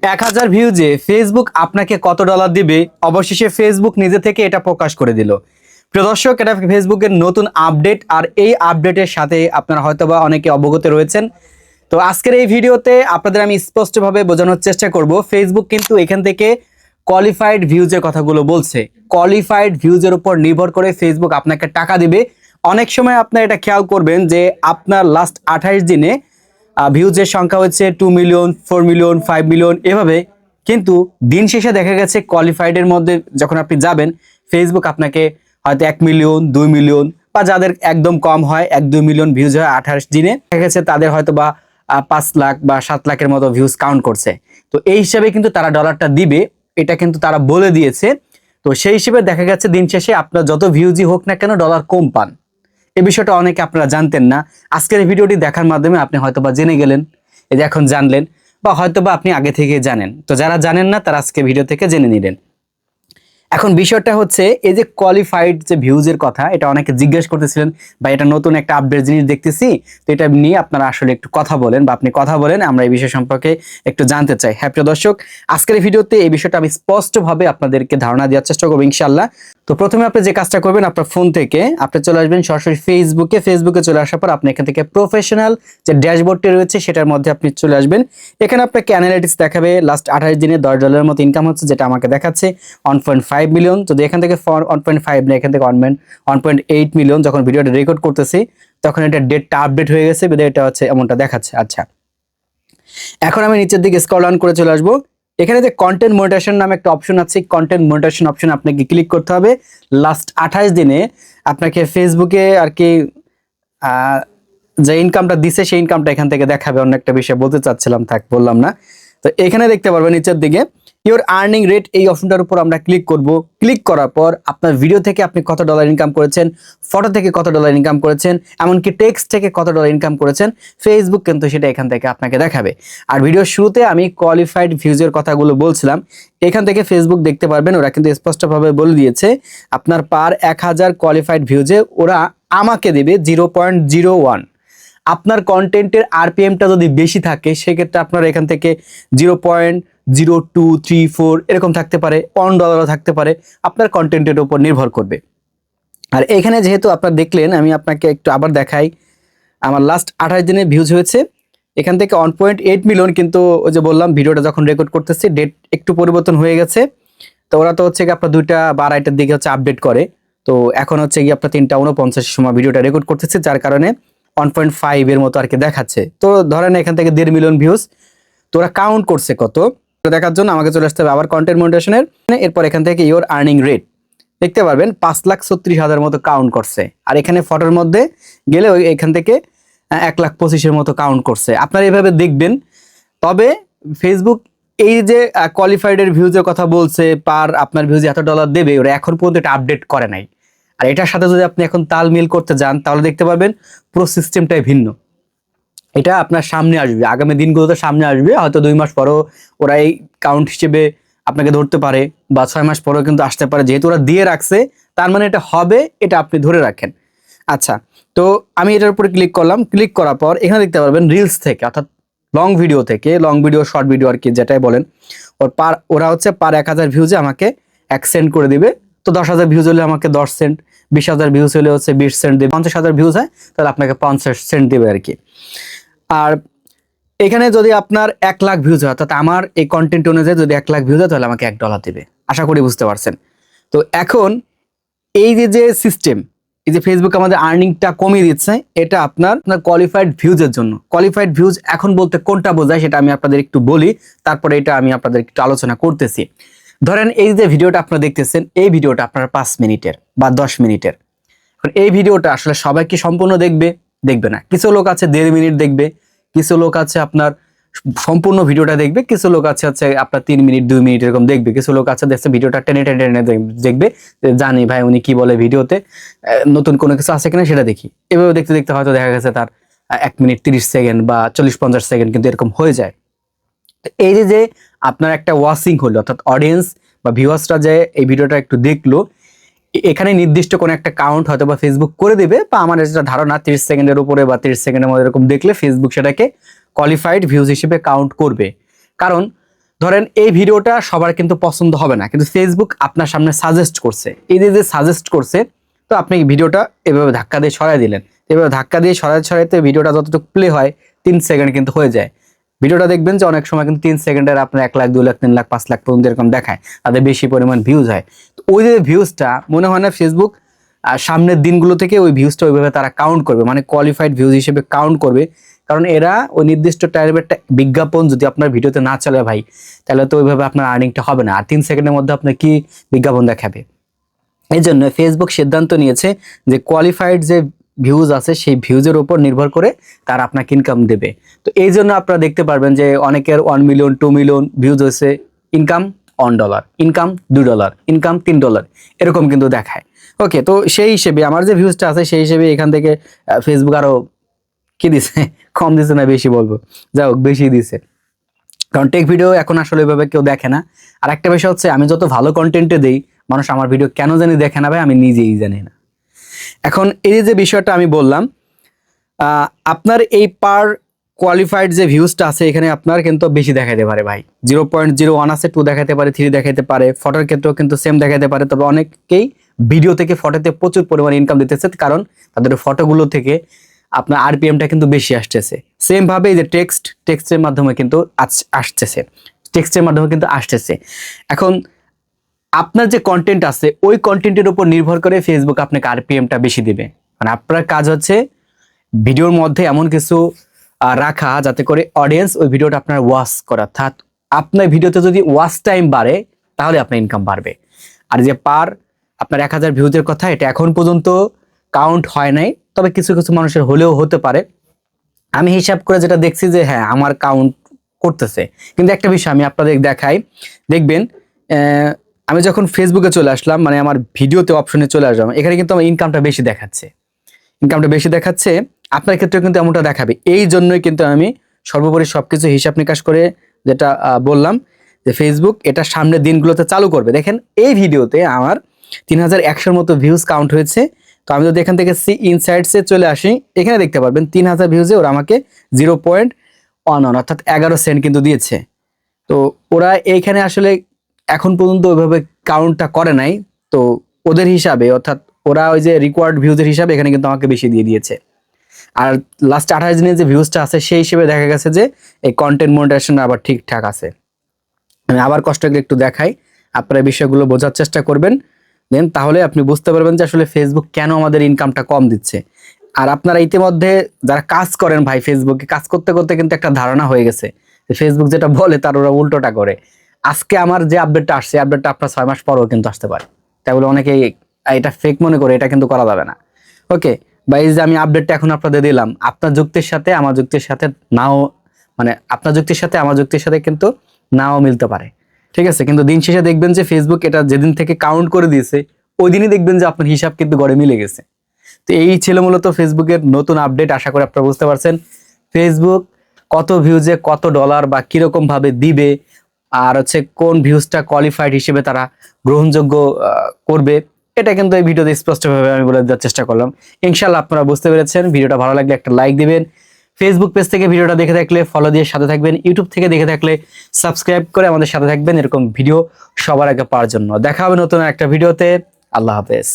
1000 ভিউজে Facebook আপনাকে কত dollar দিবে অবশেষে ফেসবুক নিজে থেকে এটা প্রকাশ করে দিল। প্রিয় দর্শক, এটা ফেসবুকের নতুন আপডেট, আর এই আপডেটের সাথে আপনারা হয়তোবা অনেকে অবগত রয়েছেন। তো আজকের এই ভিডিওতে আপনাদের আমি স্পষ্টভাবে বোঝানোর চেষ্টা করব, ফেসবুক কিন্তু এখান থেকে কোয়ালিফাইড ভিউজের কথাগুলো বলছে। কোয়ালিফাইড ভিউজের উপর নির্ভর করে ফেসবুক আপনাকে টাকা দিবে। অনেক সময় আপনারা এটা খেয়াল করবেন যে আপনার লাস্ট 28 দিনে ভিউজের সংখ্যা হচ্ছে 2 মিলিয়ন, 4 মিলিয়ন, 5 মিলিয়ন এভাবে, কিন্তু দিন শেষে দেখা গেছে কোয়ালিফাইডের মধ্যে যখন আপনি যাবেন ফেসবুক আপনাকে হয়তো 1 মিলিয়ন, 2 মিলিয়ন বা যাদের একদম কম হয় 1-2 মিলিয়ন ভিউজ হয় 28 দিনে, দেখা গেছে তাদের হয়তো বা 5 লাখ বা 7 লাখের মতো ভিউজ কাউন্ট করছে। তো এই হিসাবে কিন্তু তারা ডলারটা দিবে, এটা কিন্তু তারা বলে দিয়েছে। তো সেই হিসেবে দেখা গেছে দিন শেষে আপনার যত ভিউজই হোক না কেন ডলার কম পান। এই বিষয়টা অনেকে আপনারা জানতেন না। আজকের এই ভিডিওটি দেখার মাধ্যমে আপনি হয়তোবা জেনে গেলেন, এই যে এখন জানলেন, বা হয়তোবা আপনি আগে থেকে জানেন। তো যারা জানেন না তারা আজকে ভিডিও থেকে জেনে নিলেন। এখন বিষয়টা হচ্ছে এই যে কোয়ালিফাইড যে ভিউজের কথা, এটা অনেকে জিজ্ঞেস করতেছিলেন বা এটা নতুন একটা আপডেট জিনিস দেখতেছি, তো এটা নিয়ে আপনারা আসলে একটু কথা বলেন বা আপনি কথা বলেন, আমরা এই বিষয় সম্পর্কে একটু জানতে চাই। হ্যাঁ প্রিয় দর্শক, আজকের এই ভিডিওতে এই বিষয়টা আমি স্পষ্টভাবে আপনাদেরকে ধারণা দেওয়ার চেষ্টা করবো ইনশাআল্লাহ। তো প্রথমে আপনি যে কাজটা করবেন, আপনার ফোন থেকে আপনি চলে আসবেন সরাসরি ফেসবুকে চলে আসার পর আপনি এখান থেকে প্রফেশনাল যে ড্যাশবোর্ডটি রয়েছে সেটার মধ্যে আপনি চলে আসবেন। এখানে আপনাকে অ্যানালিটিক্স দেখাবে, লাস্ট 28 দিনে $10 মতো ইনকাম হচ্ছে, যেটা আমাকে দেখাচ্ছে 1.5 মিলিয়ন। যদি এখান থেকে 1.5 না, এখান থেকে 1.8 মিলিয়ন, যখন ভিডিওটা রেকর্ড করতেছি তখন এটা ডেটটা আপডেট হয়ে গেছে, এটা হচ্ছে এমনটা দেখাচ্ছে। আচ্ছা, এখন আমি নিচের দিকে স্ক্রল ডাউন করে চলে আসবো। এখানে যে কন্টেন্ট মনিটাইজেশন নামে একটা অপশন আছে, কন্টেন্ট মনিটাইজেশন অপশন আপনাকে ক্লিক করতে হবে। লাস্ট 28 দিনে আপনাকে ফেসবুকে আর কি যে ইনকামটা দিছে সেই ইনকামটা এখান থেকে দেখাবে। অন্য একটা বিষয় বলতে চাচ্ছিলাম, থাক বললাম না। তো এখানে দেখতে পারবেন নিচের দিকে ইওর আর্নিং রেট, এই অপশনটার উপর আমরা ক্লিক করব। ক্লিক করার পর আপনার ভিডিও থেকে আপনি কত ডলার ইনকাম করেছেন, ফটো থেকে কত ডলার ইনকাম করেছেন, এমনকি টেক্সট থেকে কত ডলার ইনকাম করেছেন, ফেসবুক কিন্তু সেটা এখান থেকে আপনাকে দেখাবে। আর ভিডিওর শুরুতে আমি কোয়ালিফাইড ভিউজের কথাগুলো বলছিলাম, এখান থেকে ফেসবুক দেখতে পারবেন ওরা কিন্তু স্পষ্টভাবে বলে দিয়েছে আপনার পার 1000 কোয়ালিফাইড ভিউজে ওরা আমাকে দেবে 0.01। আপনার কন্টেন্টের আরপিএমটা যদি বেশি থাকে সেক্ষেত্রে আপনার এখান থেকে 0.0234 এরকম থাকতে পারে, $1 থাকতে পারে, আপনার কন্টেন্টের উপর নির্ভর করবে। আর এখানে যেহেতু আপনার দেখলেন, আমি আপনাকে একটু আবার দেখাই, আমার লাস্ট 28 দিনে ভিউজ হয়েছে এখান থেকে 1.8 মিলিয়ন, কিন্তু ওই যে বললাম ভিডিওটা যখন রেকর্ড করতেছি ডেট একটু পরিবর্তন হয়ে গেছে। তো ওরা তো হচ্ছে কি আপনার 2টা বা 2:30টার দিকে হচ্ছে আপডেট করে। তো এখন হচ্ছে কি আপনার 3:49 সময় ভিডিওটা রেকর্ড করতেছে, যার কারণে 1.5 এর মতো আর কি দেখাচ্ছে। তো ধরেন এখান থেকে 1.5 মিলিয়ন ভিউজ, তো ওরা কাউন্ট করছে কত দেখার জন্য আমাকে চলে আসতে হবে আবার কন্টেন্ট মনিটাইজেশনের। এরপর এখান থেকে ইওর আর্নিং রেট দেখতে পারবেন 5,36,000 মতো কাউন্ট করছে। আর এখানে ফটোর মধ্যে গেলে এখান থেকে 1,25,000 মতো কাউন্ট করছে। আপনারা এভাবে দেখবেন। তবে ফেসবুক এই যে কোয়ালিফাইডের ভিউজের কথা বলছে, পার আপনার ভিউজে এত ডলার দেবে, ওরা এখন পর্যন্ত এটা আপডেট করে নাই। আর এটার সাথে যদি আপনি এখন তাল মিল করতে যান তাহলে দেখতে পাবেন পুরো সিস্টেমটাই ভিন্ন। এটা আপনার সামনে আসবে, আগামী দিনগুলোতে সামনে আসবে, হয়তো 2 মাস পরও ওরা এই কাউন্ট হিসেবে আপনাকে ধরতে পারে, বা 6 মাস পরেও কিন্তু আসতে পারে। যেহেতু ওরা দিয়ে রাখছে তার মানে এটা হবে, এটা আপনি ধরে রাখেন। আচ্ছা, তো আমি এটার উপরে ক্লিক করলাম। ক্লিক করার পর এখানে দেখতে পারবেন রিলস থেকে, অর্থাৎ লং ভিডিও থেকে, লং ভিডিও শর্ট ভিডিও আর কি যেটাই বলেন, ওরা হচ্ছে পার 1000 ভিউজে আমাকে 1 সেন্ট করে দিবে। তো 10,000 ভিউজ হলে আমাকে 10 সেন্ট, 20,000 ভিউজ হলে হচ্ছে 20 সেন্ট দেবে, 50,000 ভিউজ হয় তাহলে আপনাকে 50 সেন্ট দেবে আর কি। আর এখানে যদি আপনার 1 লাখ ভিউজ হয়, অর্থাৎ আমার এই কন্টেন্ট অনুযায়ী যদি 1 লাখ ভিউজ হয় তাহলে আমাকে $1 দেবে। আশা করি বুঝতে পারছেন। তো এখন এই যে সিস্টেম, এই যে ফেসবুক আমাদের আর্নিংটা কমিয়ে দিচ্ছে, এটা আপনার কোয়ালিফাইড ভিউজের জন্য। কোয়ালিফাইড ভিউজ এখন বলতে কোনটা বোঝায় সেটা আমি আপনাদের একটু বলি, তারপরে এটা আমি আপনাদের একটু আলোচনা করতেছি। ধরেন এই যে ভিডিওটা আপনারা দেখতেছেন, এই ভিডিওটা আপনার 5 মিনিটের বা 10 মিনিটের। এখন এই ভিডিওটা আসলে সবাই কি সম্পূর্ণ দেখবে না। কিছু লোক আছে 1.5 মিনিট দেখবে, কিছু লোক আছে আপনার সম্পূর্ণ ভিডিওটা দেখবে, কিছু লোক আছে আপনার 3 মিনিট 2 মিনিট এরকম দেখবে, কিছু লোক আছে দেখছে ভিডিওটা টেনে টেনে টেনে দেখবে, জানি ভাই উনি কি বলে ভিডিওতে, নতুন কোনো কিছু আছে কিনা সেটা দেখি। এভাবে দেখতে দেখতে হয়তো দেখা গেছে তার 1 মিনিট 30 সেকেন্ড বা 40-50 সেকেন্ড কিন্তু এরকম হয়ে যায়। এই যে আপনার একটা ওয়াচিং হলো, অর্থাৎ অডিয়েন্স বা ভিউয়ার্সরা যে এই ভিডিওটা একটু দেখলো, এখানে নির্দিষ্ট কোনো একটা কাউন্ট হয়তো বা ফেসবুক করে দেবে, বা আমার যেটা ধারণা 30 সেকেন্ডের উপরে বা 30 সেকেন্ডের মধ্যে এরকম দেখলে ফেসবুক সেটাকে কোয়ালিফাইড ভিউজ হিসেবে কাউন্ট করবে। কারণ ধরেন এই ভিডিওটা সবার কিন্তু পছন্দ হবে না, কিন্তু ফেসবুক আপনার সামনে সাজেস্ট করছে, এই যে সাজেস্ট করছে, তো আপনি ভিডিওটা এভাবে ধাক্কা দিয়ে সরাই দিলেন। এভাবে ধাক্কা দিয়ে সরাইতে ভিডিওটা যতটুকু প্লে হয় 3 সেকেন্ড কিন্তু হয়ে যায়। ভিডিওটা দেখবেন যে অনেক সময় কিন্তু 3 সেকেন্ডের আপনার 1 লাখ 2 লাখ 3 লাখ 5 লাখ পর্যন্ত এরকম দেখায়, তাদের বেশি পরিমাণ ভিউজ হয়। তো ওই যে ভিউজটা মনে হয় না ফেসবুক সামনের দিনগুলো থেকে ওই ভিউজটা ওইভাবে তারা কাউন্ট করবে, মানে কোয়ালিফাইড ভিউজ হিসেবে কাউন্ট করবে। কারণ এরা ওই নির্দিষ্ট টাইপের একটা বিজ্ঞাপন যদি আপনার ভিডিওতে না চলে ভাই, তাহলে তো ওইভাবে আপনার আর্নিংটা হবে না। আর 3 সেকেন্ডের মধ্যে আপনার কি বিজ্ঞাপন দেখাবে? এই জন্য ফেসবুক সিদ্ধান্ত নিয়েছে যে কোয়ালিফাইড যে ভিউজ আছে সেই ভিউজের উপর নির্ভর করে তারা আপনাকে ইনকাম দেবে। তো এই জন্য আপনারা দেখতে পারবেন যে অনেকের 1 মিলিয়ন 2 মিলিয়ন ভিউজ হয়েছে, ইনকাম $1, ইনকাম $2, ইনকাম $3 এরকম কিন্তু দেখায়। ওকে, তো সেই হিসেবে আমার যে ভিউজটা আছে সেই হিসেবে এখান থেকে ফেসবুক আরো কি দিছে, কম দিছে না বেশি বলবো, যাই হোক বেশি দিছে। কারণ টেক ভিডিও এখন আসলে এভাবে কেউ দেখে না। আর একটা বিষয় হচ্ছে, আমি যত ভালো কন্টেন্টে দেই মানুষ আমার ভিডিও কেন জানি দেখে না ভাই, আমি নিজেই জানি না। এখন এই যে বিষয়টা আমি বললাম, আপনার এই পার কোয়ালিফাইড যে ভিউজটা আছে এখানে আপনার কিন্তু বেশি দেখাইতে পারে ভাই, 0.01 আছে, 2 দেখাতে পারে, 3 দেখাইতে পারে, ফটোর ক্ষেত্রেও কিন্তু সেম দেখাইতে পারে। তবে অনেকেই ভিডিও থেকে ফটোতে প্রচুর পরিমাণে ইনকাম দিতেছে, কারণ তাদের ফটোগুলো থেকে আপনার আরপিএমটা কিন্তু বেশি আসতেছে। সেম ভাবে এই যে টেক্সটের মাধ্যমে কিন্তু আসতেছে, টেক্সটের মাধ্যমে কিন্তু আসতেছে। এখন আপনার যে কন্টেন্ট আছে ওই কন্টেন্টের উপর নির্ভর করে ফেসবুক আপনাকে আরপিএমটা বেশি দিবে। মানে আপনার কাজ হচ্ছে ভিডিওর মধ্যে এমন কিছু রাখা যাতে করে অডিয়েন্স ওই ভিডিওটা আপনার ওয়াচ করা, অর্থাৎ আপনার ভিডিওতে যদি ওয়াচ টাইম বাড়ে তাহলে আপনার ইনকাম বাড়বে। আর যে আপনার 1000 ভিউজের কথা, এটা এখন পর্যন্ত কাউন্ট হয় নাই, তবে কিছু কিছু মানুষের হলেও হতে পারে। আমি হিসাব করে যেটা দেখছি যে হ্যাঁ আমার কাউন্ট করতেছে। কিন্তু একটা বিষয় আমি আপনাদের দেখাই, দেখবেন আমি যখন ফেসবুকে চলে আসলাম, মানে আমার ভিডিওতে অপশনে চলে আসলাম, এখানে কিন্তু আমার ইনকামটা বেশি দেখাচ্ছে, ইনকামটা বেশি দেখাচ্ছে। আপনার ক্ষেত্রে কিন্তু এমনটা দেখাবে। এই জন্যই কিন্তু আমি সর্বোপরি সবকিছু হিসাব নিকাশ করে যেটা বললাম যে ফেসবুক এটা সামনের দিনগুলোতে চালু করবে। দেখেন এই ভিডিওতে আমার 3100 মতো ভিউজ কাউন্ট হয়েছে। তো আমি যদি এখান থেকে সি ইনসাইটসে চলে আসি, এখানে দেখতে পারবেন 3000 ভিউজে ওরা আমাকে 0.11 অর্থাৎ 11 সেন্ট কিন্তু দিয়েছে। তো ওরা এইখানে আসলে এখন পর্যন্ত ওইভাবে কাউন্টটা করে নাই। তো ওদের হিসাবে, অর্থাৎ ওরা ওই যে রিকোয়ার্ড ভিউজের হিসাবে এখানে কিন্তু আমাকে বেশি দিয়ে দিয়েছে। আর লাস্ট 28 দিনের যে ভিউজটা আছে সেই হিসেবে দেখা গেছে যে এই কন্টেন্ট মনিটাইজেশন আবার ঠিকঠাক আছে। আমি আবার কষ্ট করে একটু দেখাই, আপনারা বিষয়গুলো বোঝার চেষ্টা করবেন, দেন তাহলে আপনি বুঝতে পারবেন যে আসলে ফেসবুক কেন আমাদের ইনকামটা কম দিচ্ছে। আর আপনারা ইতিমধ্যে যারা কাজ করেন ভাই, ফেসবুকে কাজ করতে করতে কিন্তু একটা ধারণা হয়ে গেছে যে ফেসবুক যেটা বলে তার ওরা উল্টোটা করে। আজকে আমার যে আপডেটটা আসছে, আপডেটটা আপনার 6 মাস পরেও কিন্তু আসতে পারে। তাই বলে অনেকেই এটা ফেক মনে করে, এটা কিন্তু করা যাবে না। ওকে, বা এই যে আমি আপডেটটা এখন আপনাদের দিলাম, আপনার যুক্তির সাথে আমার যুক্তির সাথে নাও, মানে আপনার যুক্তির সাথে আমার যুক্তির সাথে কিন্তু নাও মিলতে পারে, ঠিক আছে। কিন্তু দিন শেষে দেখবেন যে ফেসবুক এটা যেদিন থেকে কাউন্ট করে দিয়েছে ওই দিনই দেখবেন যে আপনার হিসাব কিন্তু গড়ে মিলে গেছে। তো এই ছিল মূলত ফেসবুকের নতুন আপডেট। আশা করি আপনারা বুঝতে পারছেন ফেসবুক কত ভিউজে কত ডলার বা কিরকম ভাবে দিবে, আর হচ্ছে কোন ভিউজটা কোয়ালিফাইড হিসেবে তারা গ্রহণযোগ্য করবে, এটা কিন্তু এই ভিডিওতে স্পষ্টভাবে আমি বলে দেওয়ার চেষ্টা করলাম। ইনশাআল্লাহ আপনারা বুঝতে পেরেছেন। ভিডিওটা ভালো লাগলে একটা লাইক দিবেন। ফেসবুক পেজ থেকে ভিডিওটা দেখে থাকলে ফলো দিয়ে সাথে থাকবেন। ইউটিউব থেকে দেখে থাকলে সাবস্ক্রাইব করে আমাদের সাথে থাকবেন এরকম ভিডিও সবার আগে পাওয়ার জন্য। দেখা হবে নতুন একটা ভিডিওতে। আল্লাহ হাফেজ।